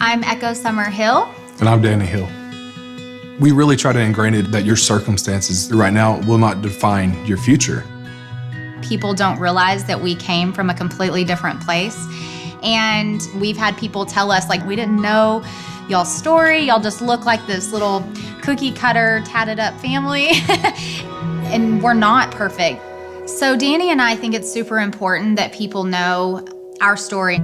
I'm Echo Summerhill. And I'm Danny Hill. We really try to ingrain it that your circumstances right now will not define your future. People don't realize that we came from a completely different place. And we've had people tell us, like, we didn't know y'all's story. Y'all just look like this little cookie cutter, tatted up family. And we're not perfect. So Danny and I think it's super important that people know our story.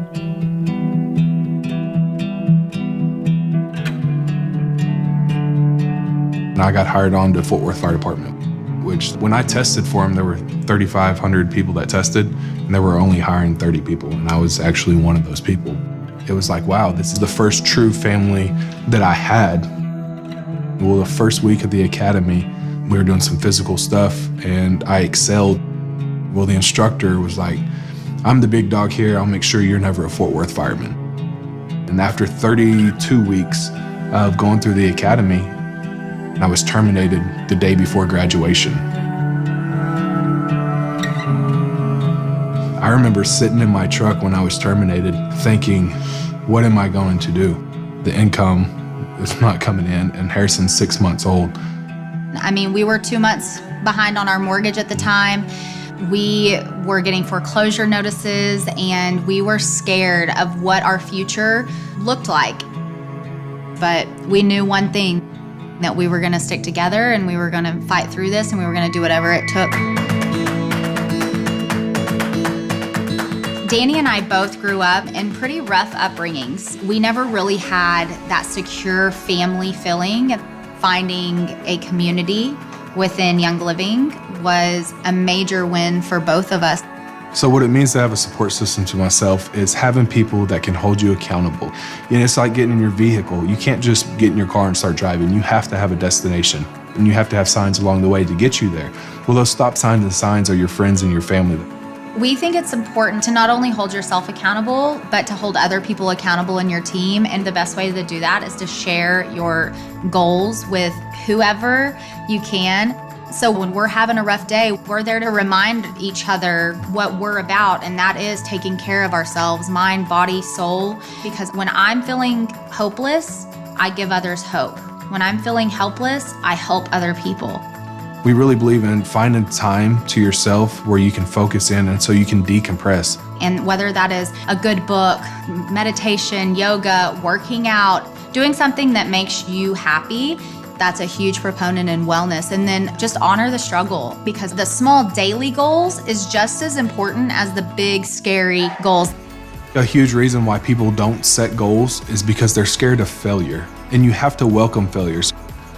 And I got hired on to Fort Worth Fire Department, which when I tested for them, there were 3,500 people that tested, and they were only hiring 30 people, and I was actually one of those people. It was like, wow, this is the first true family that I had. Well, the first week of the academy, we were doing some physical stuff, and I excelled. Well, the instructor was like, I'm the big dog here, I'll make sure you're never a Fort Worth fireman. And after 32 weeks of going through the academy, I was terminated the day before graduation. I remember sitting in my truck when I was terminated thinking, what am I going to do? The income is not coming in, and Harrison's 6 months old. I mean, we were 2 months behind on our mortgage at the time. We were getting foreclosure notices, and we were scared of what our future looked like. But we knew one thing, that we were gonna stick together and we were gonna fight through this and we were gonna do whatever it took. Danny and I both grew up in pretty rough upbringings. We never really had that secure family feeling. Finding a community within Young Living was a major win for both of us. So what it means to have a support system to myself is having people that can hold you accountable. And it's like getting in your vehicle. You can't just get in your car and start driving. You have to have a destination, and you have to have signs along the way to get you there. Well, those stop signs and signs are your friends and your family. We think it's important to not only hold yourself accountable, but to hold other people accountable in your team. And the best way to do that is to share your goals with whoever you can. So when we're having a rough day, we're there to remind each other what we're about, and that is taking care of ourselves, mind, body, soul. Because when I'm feeling hopeless, I give others hope. When I'm feeling helpless, I help other people. We really believe in finding time to yourself where you can focus in and so you can decompress. And whether that is a good book, meditation, yoga, working out, doing something that makes you happy, that's a huge proponent in wellness. And then just honor the struggle, because the small daily goals is just as important as the big, scary goals. A huge reason why people don't set goals is because they're scared of failure, and you have to welcome failures.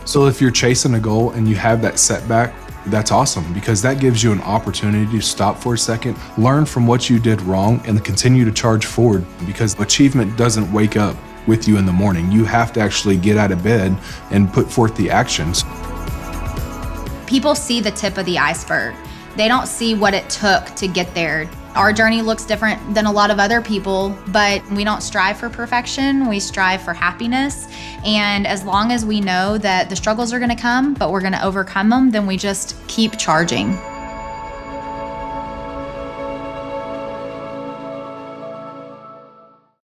So if you're chasing a goal and you have that setback, that's awesome, because that gives you an opportunity to stop for a second, learn from what you did wrong, and continue to charge forward, because achievement doesn't wake up with you in the morning. You have to actually get out of bed and put forth the actions. People see the tip of the iceberg. They don't see what it took to get there. Our journey looks different than a lot of other people, but we don't strive for perfection. We strive for happiness. And as long as we know that the struggles are gonna come, but we're gonna overcome them, then we just keep charging.